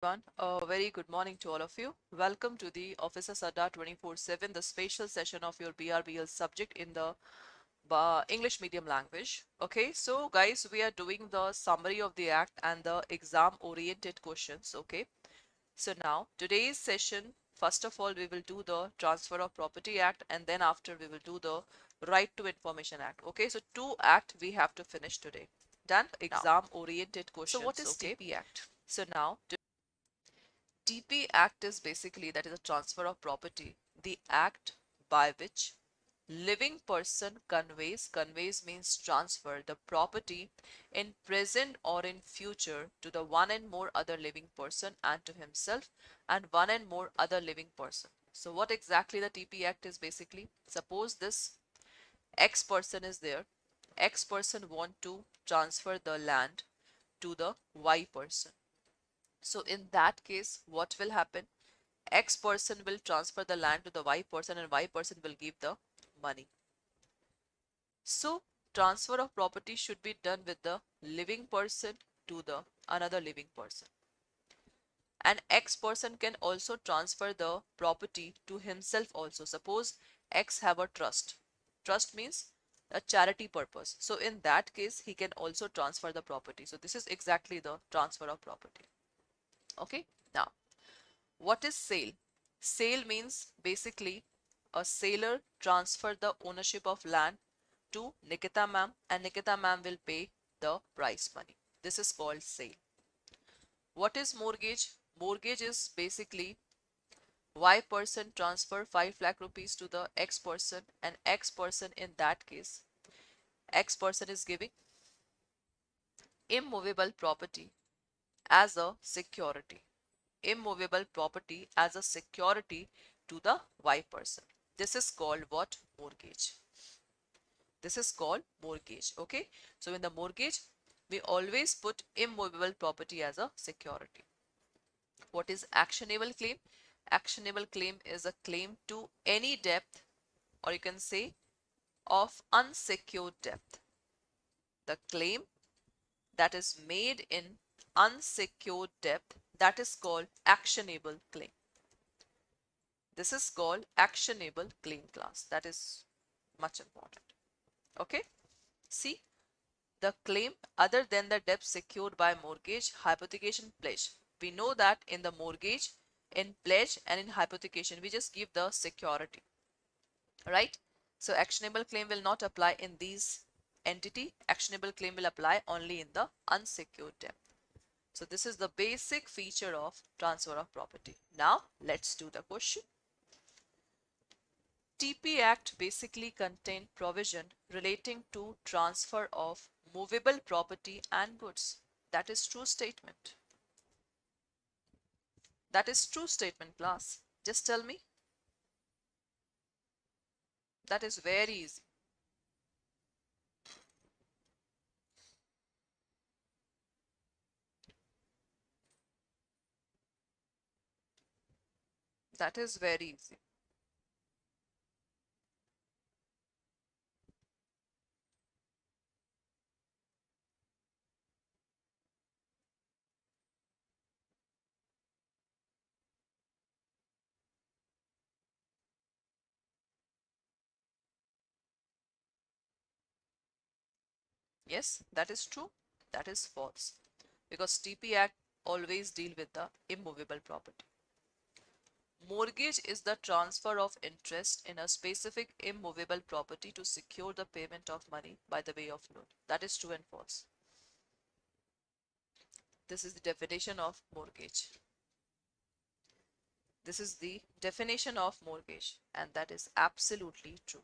Everyone, a very good morning to all of you. Welcome to the Officers Adda 24/7, the special session of your BRBL subject in the English medium language. Okay, so guys, we are doing the summary of the act and the exam oriented questions. Okay, so now today's session, first of all, we will do the Transfer of Property Act, and then after we will do the Right to Information Act. Okay, so two act we have to finish today. Done. Exam oriented questions. So what is Okay. TP Act? So now TP Act is basically, that is a transfer of property, the act by which living person conveys means transfer the property in present or in future to the one and more other living person and to himself and one and more other living person. So what exactly the TP Act is basically, suppose this X person is there, X person want to transfer the land to the Y person. So in that case, what will happen? X person will transfer the land to the Y person and Y person will give the money. So transfer of property should be done with the living person to the another living person. And X person can also transfer the property to himself also. Suppose X have a trust. Trust means a charity purpose. So in that case, he can also transfer the property. So this is exactly the transfer of property. Okay. Now, what is sale? Sale means basically a seller transfer the ownership of land to Nikita ma'am and Nikita ma'am will pay the price money. This is called sale. What is mortgage? Mortgage is basically Y person transfer 5 lakh rupees to the X person and X person, in that case, X person is giving immovable property as a security. Immovable property as a security to the Y person. This is called what? Mortgage. This is called mortgage. Okay. So in the mortgage, we always put immovable property as a security. What is actionable claim? Actionable claim is a claim to any debt, or you can say of unsecured debt. The claim that is made in unsecured debt, that is called actionable claim. This is called actionable claim class. That is much important. Okay. See, the claim other than the debt secured by mortgage, hypothecation, pledge. We know that in the mortgage, in pledge and in hypothecation, we just give the security, right? So actionable claim will not apply in these entity. Actionable claim will apply only in the unsecured debt. So this is the basic feature of transfer of property. Now let's do the question. TP Act basically contained provision relating to transfer of movable property and goods. That is true statement. That is true statement, class. Just tell me. That is very easy. That is very easy. Yes, that is true. That is false. Because TP Act always deal with the immovable property. Mortgage is the transfer of interest in a specific immovable property to secure the payment of money by the way of loan. That is true and false. This is the definition of mortgage. This is the definition of mortgage, and that is absolutely true.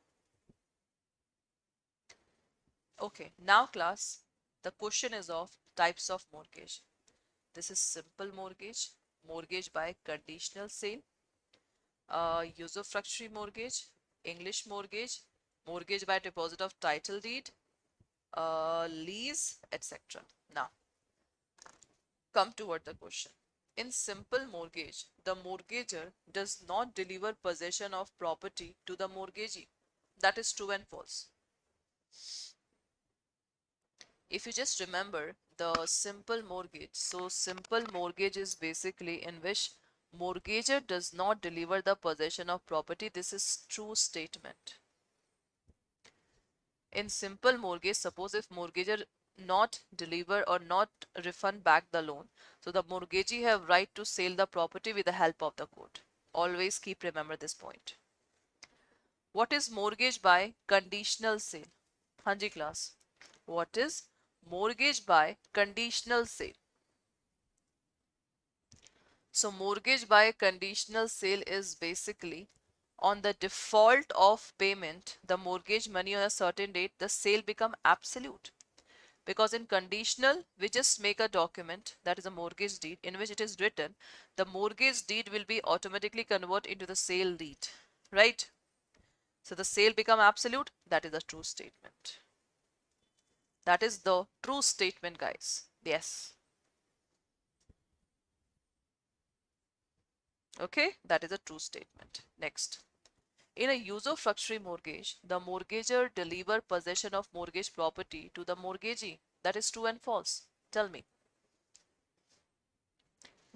Okay, now class, the question is of types of mortgage. This is simple mortgage, mortgage by conditional sale, usufructuary mortgage, English mortgage, mortgage by deposit of title deed, lease, etc. Now, come toward the question. In simple mortgage, the mortgager does not deliver possession of property to the mortgagee. That is true and false. If you just remember the simple mortgage. So simple mortgage is basically in which mortgager does not deliver the possession of property. This is true statement. In simple mortgage, suppose if mortgager not deliver or not refund back the loan, so the mortgagee have right to sell the property with the help of the court. Always keep remember this point. What is mortgage by conditional sale? Hanji class. What is mortgage by conditional sale? So mortgage by conditional sale is basically on the default of payment, the mortgage money on a certain date, the sale become absolute. Because in conditional, we just make a document, that is a mortgage deed, in which it is written, the mortgage deed will be automatically converted into the sale deed, right? So the sale become absolute, that is a true statement. That is the true statement, guys. Yes. Okay, that is a true statement. Next. In a usufructuary mortgage, the mortgager deliver possession of mortgage property to the mortgagee. That is true and false. Tell me.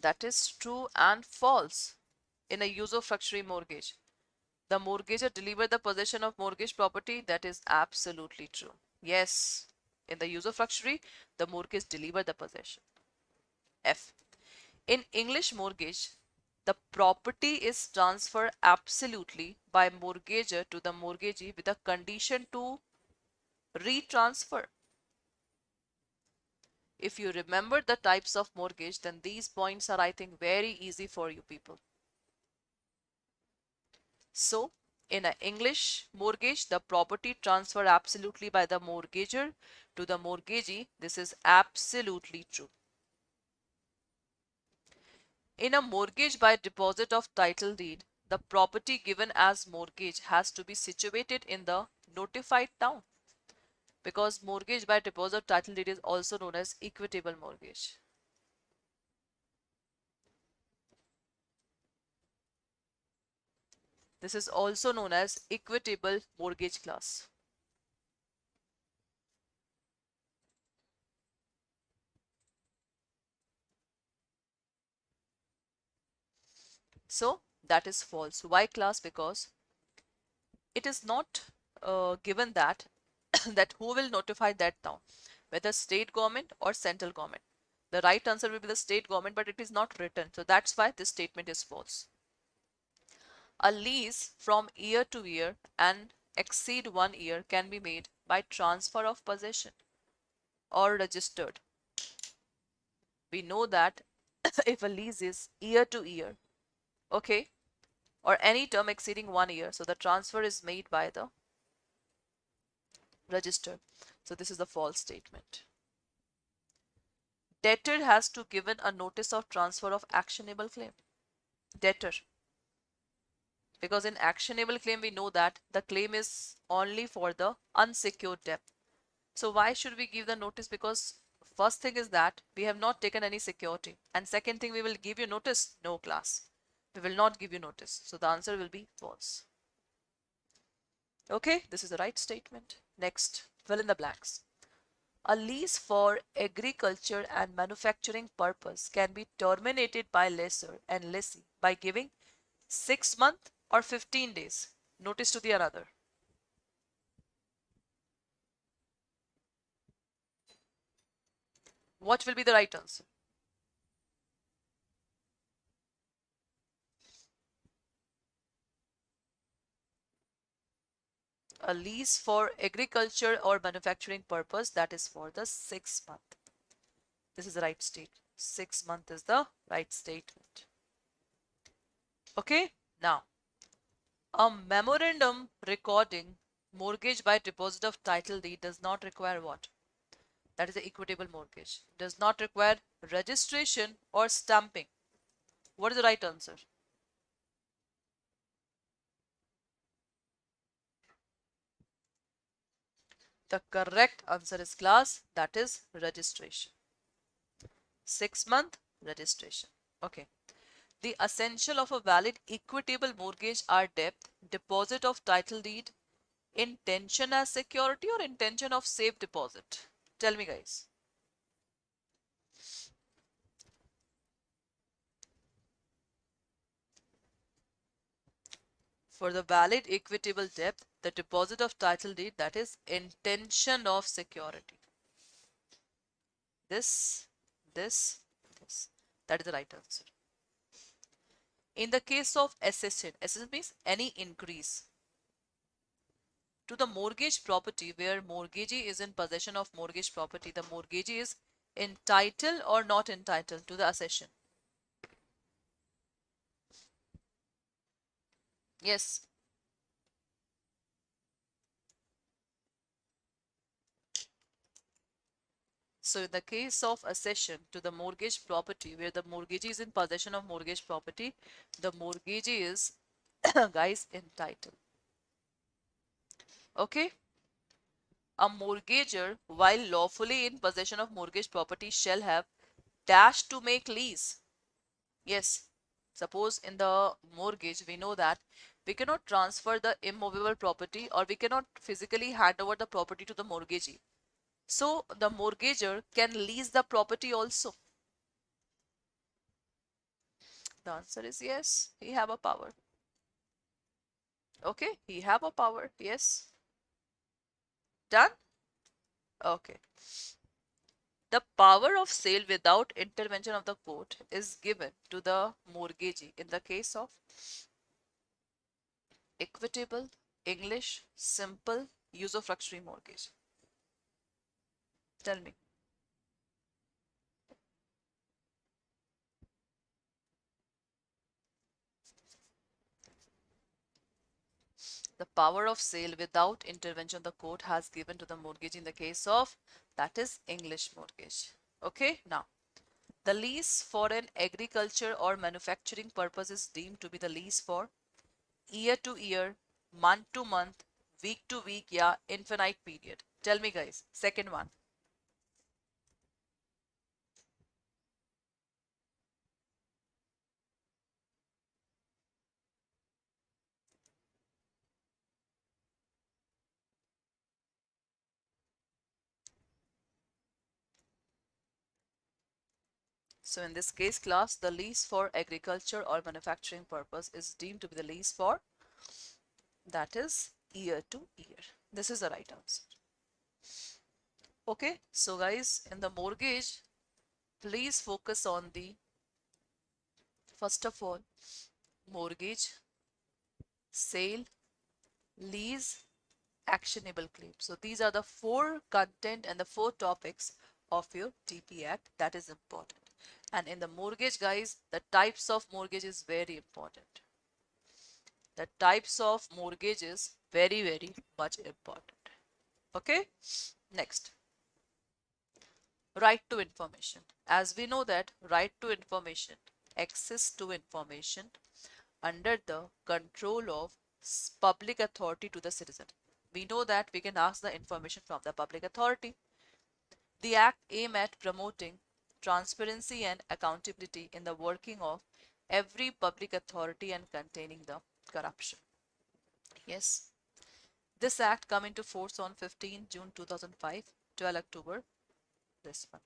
That is true and false. In a usufructuary mortgage, the mortgager deliver the possession of mortgage property. That is absolutely true. Yes. In the usufructuary, the mortgage deliver the possession. F. In English mortgage, the property is transferred absolutely by mortgager to the mortgagee with a condition to retransfer. If you remember the types of mortgage, then these points are, I think, very easy for you people. So, in an English mortgage, the property transferred absolutely by the mortgager to the mortgagee. This is absolutely true. In a mortgage by deposit of title deed, the property given as mortgage has to be situated in the notified town, because mortgage by deposit of title deed is also known as equitable mortgage. This is also known as equitable mortgage class. So that is false. Why class? Because it is not given that that who will notify that town, whether state government or central government. The right answer will be the state government, but it is not written. So that's why this statement is false. A lease from year to year and exceed 1 year can be made by transfer of possession or registered. We know that if a lease is year to year, okay, or any term exceeding 1 year, so the transfer is made by the register. So this is the false statement. Debtor has to given a notice of transfer of actionable claim. Debtor. Because in actionable claim, we know that the claim is only for the unsecured debt. So why should we give the notice? Because first thing is that we have not taken any security. And second thing, we will give you notice. No class. We will not give you notice. So the answer will be false. Okay, this is the right statement. Next, fill in the blanks. A lease for agriculture and manufacturing purpose can be terminated by lessor and lessee by giving 6 months or 15 days notice to the another. What will be the right answer? A lease for agriculture or manufacturing purpose, that is for the 6 month. This is the right state. 6 month is the right statement. Okay, now a memorandum recording mortgage by deposit of title deed does not require what? That is the equitable mortgage. Does not require registration or stamping. What is the right answer? The correct answer is class, that is registration. 6 month registration. Okay. The essential of a valid equitable mortgage are debt, deposit of title deed, intention as security or intention of safe deposit. Tell me guys. For the valid equitable debt, the deposit of title deed, that is intention of security. This, this, this. That is the right answer. In the case of accession means any increase to the mortgage property where mortgagee is in possession of mortgage property, the mortgagee is entitled or not entitled to the accession. Yes. So in the case of accession to the mortgage property where the mortgagee is in possession of mortgage property, the mortgagee is guys entitled. Okay. A mortgager while lawfully in possession of mortgage property shall have dash to make lease. Yes. Suppose in the mortgage we know that we cannot transfer the immovable property or we cannot physically hand over the property to the mortgagee. So the mortgager can lease the property also. The answer is yes, he have a power. Okay, he have a power, yes. Done? Okay. The power of sale without intervention of the court is given to the mortgagee in the case of equitable, English, simple, usufructuary mortgage. Tell me. The power of sale without intervention of the court has given to the mortgage in the case of, that is English mortgage. Okay, now the lease for an agriculture or manufacturing purpose is deemed to be the lease for year to year, month to month, week to week, yeah, infinite period. Tell me guys, second one. So in this case class, the lease for agriculture or manufacturing purpose is deemed to be the lease for, that is year to year. This is the right answer. Okay, so guys, in the mortgage, please focus on the, first of all, mortgage, sale, lease, actionable claim. So these are the four content and the four topics of your TP Act that is important. And in the mortgage guys, the types of mortgage is very important. The types of mortgage is very, very much important. Okay, next. Right to information. As we know that right to information, access to information under the control of public authority to the citizen. We know that we can ask the information from the public authority. The Act aims at promoting transparency and accountability in the working of every public authority and containing the corruption. Yes, this Act come into force on 15 June 2005, 12 October, this one.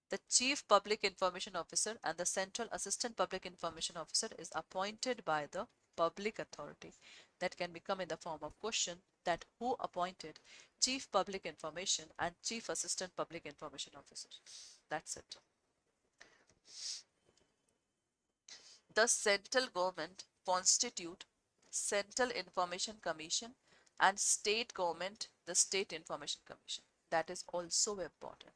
The Chief Public Information Officer and the Central Assistant Public Information Officer is appointed by the public authority. That can become in the form of question that who appointed Chief Public Information and Chief Assistant Public Information Officer. That's it. The central government constitute Central Information Commission and state government the State Information Commission. That is also important.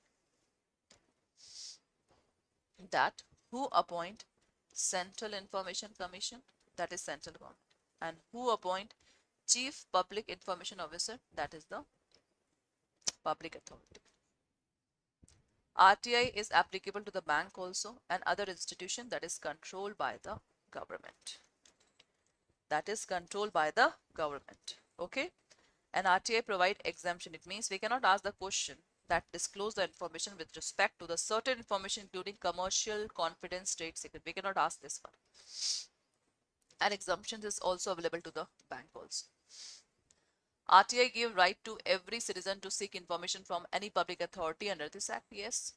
That who appoint Central Information Commission, that is central government, and who appoint Chief Public Information Officer, that is the public authority. RTI is applicable to the bank also and other institution that is controlled by the government. That is controlled by the government. Okay. And RTI provide exemption. It means we cannot ask the question that disclose the information with respect to the certain information including commercial, confidence, trade secret. We cannot ask this one. And exemption is also available to the bank also. RTI give right to every citizen to seek information from any public authority under this Act. Yes.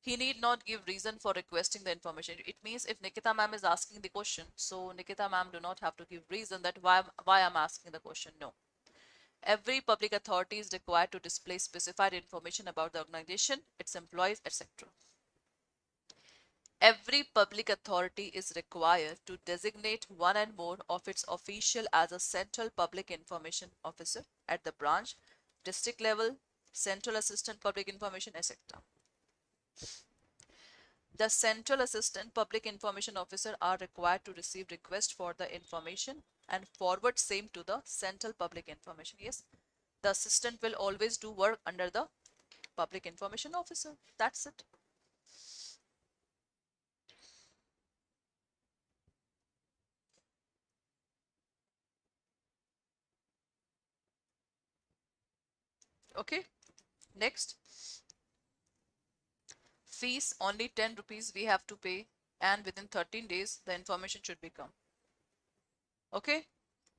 He need not give reason for requesting the information. It means if Nikita ma'am is asking the question, so Nikita ma'am do not have to give reason that why I'm asking the question. No. Every public authority is required to display specified information about the organization, its employees, etc. Every public authority is required to designate one and more of its officials as a central public information officer at the branch, district level, central assistant public information, etc. The central assistant public information officer are required to receive request for the information and forward same to the central public information. Yes, the assistant will always do work under the public information officer. That's it. Okay, next. Fees only 10 rupees we have to pay, and within 13 days the information should become. Okay,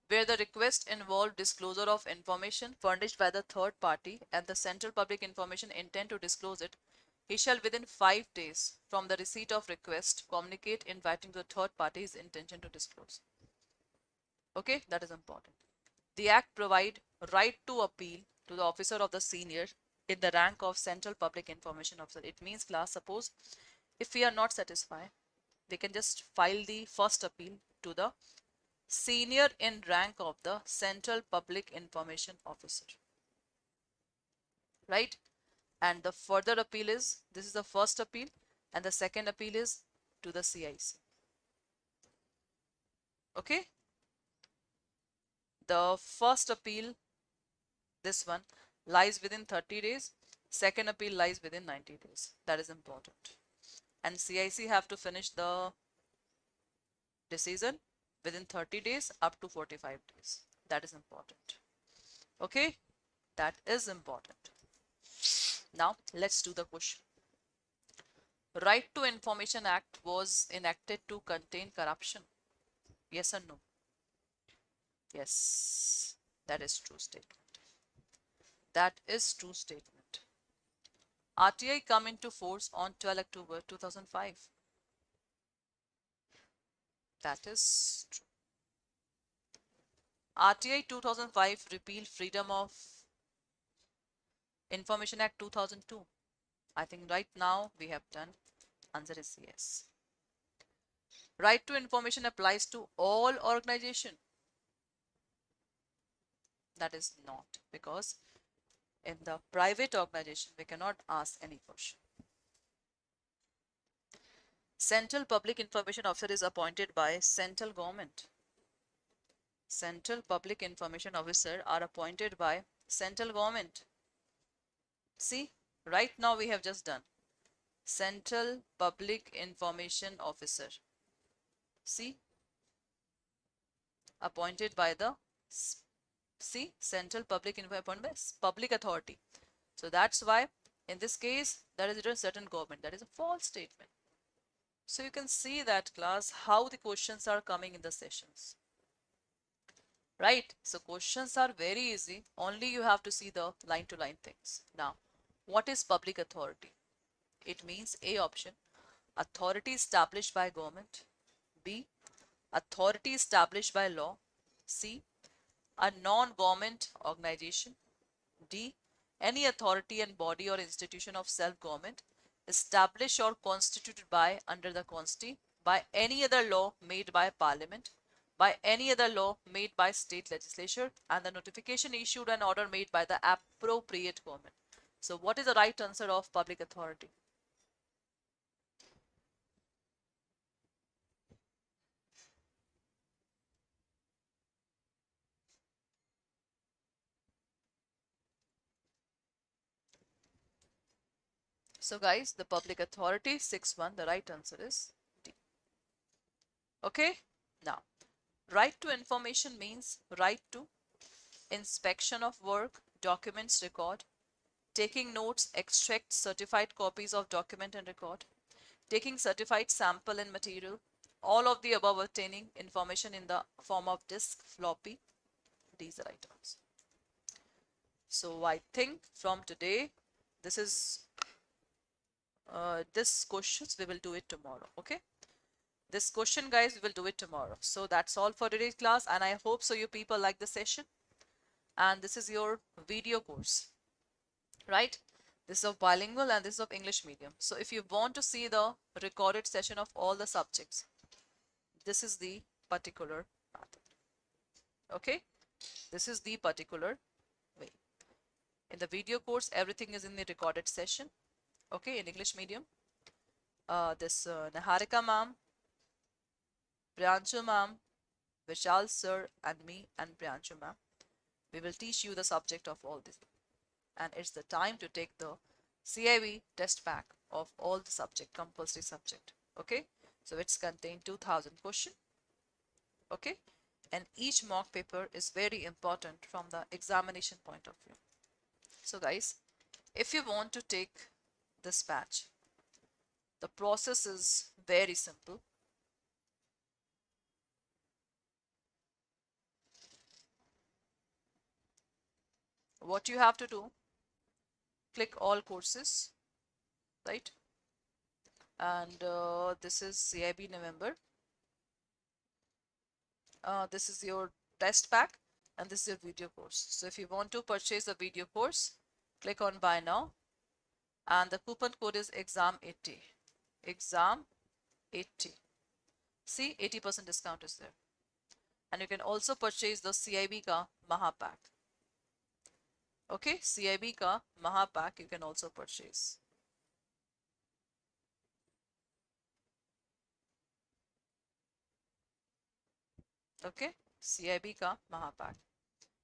where the request involve disclosure of information furnished by the third party and the central public information intend to disclose it, he shall within 5 days from the receipt of request communicate in writing to the third party his intention to disclose. Okay, that is important. The act provide right to appeal to the officer of the senior in the rank of central public information officer. It means, class, suppose if we are not satisfied, we can just file the first appeal to the senior in rank of the central public information officer, right? And the further appeal is, this is the first appeal, and the second appeal is to the CIC. Okay, the first appeal, this one, lies within 30 days, second appeal lies within 90 days. That is important. And CIC have to finish the decision within 30 days up to 45 days. That is important. Okay, that is important. Now let's do the question. Right to Information Act was enacted to contain corruption. Yes or no? Yes, that is true statement. That is true statement. RTI come into force on 12 October 2005. That is true. RTI 2005 repeal Freedom of Information Act 2002. I think right now we have done. Answer is yes. Right to information applies to all organization. That is not, because in the private organization we cannot ask any question. Central Public Information Officer is appointed by central government. Central Public Information Officer are appointed by central government. See, right now we have just done Central Public Information Officer. See, appointed by the Central Public Information, appointed by public authority. So that's why in this case there is a certain government. That is a false statement. So you can see that, class, how the questions are coming in the sessions. Right? So questions are very easy. Only you have to see the line to line things. Now, what is public authority? It means A option, authority established by government. B, authority established by law. C, a non-government organization. D, any authority and body or institution of self-government established or constituted by under the Constitution by any other law made by Parliament, by any other law made by state legislature, and the notification issued and order made by the appropriate government. So what is the right answer of public authority? So guys, the public authority 6-1, the right answer is D. Okay, now right to information means right to inspection of work, documents, record, taking notes, extract certified copies of document and record, taking certified sample and material, all of the above obtaining information in the form of disk, floppy. These are right answers. So I think from today, this is this questions we will do it tomorrow. Okay, this question, guys, we will do it tomorrow. So that's all for today's class, and I hope so you people like the session. And this is your video course, right? This is of bilingual and this is of English medium. So if you want to see the recorded session of all the subjects, this is the particular method. Okay, this is the particular way. In the video course, everything is in the recorded session. Okay, in English medium, this Niharika ma'am, Priyanshu ma'am, Vishal sir, and me and Priyanshu ma'am, we will teach you the subject of all this. And it's the time to take the CAIIB test pack of all the subject, compulsory subject. Okay, so it's contained 2000 question. Okay, and each mock paper is very important from the examination point of view. So guys, if you want to take this batch, the process is very simple. What you have to do, click all courses, right? And this is CAIIB November. This is your test pack, and this is your video course. So if you want to purchase the video course, click on buy now, and the coupon code is exam80. Exam80. See, 80% discount is there. And you can also purchase the CAIIB ka Mahapack. Okay, CAIIB ka Mahapack you can also purchase. Okay, CAIIB ka Mahapack.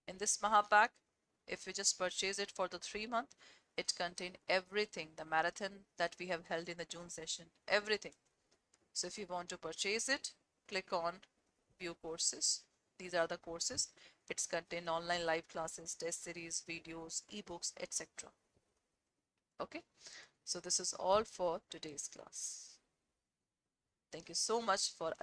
In this Mahapack, if you just purchase it for the 3 month, it contains everything, the marathon that we have held in the June session, everything. So if you want to purchase it, click on view courses. These are the courses. It's contain online live classes, test series, videos, ebooks, etc. Okay, so this is all for today's class. Thank you so much for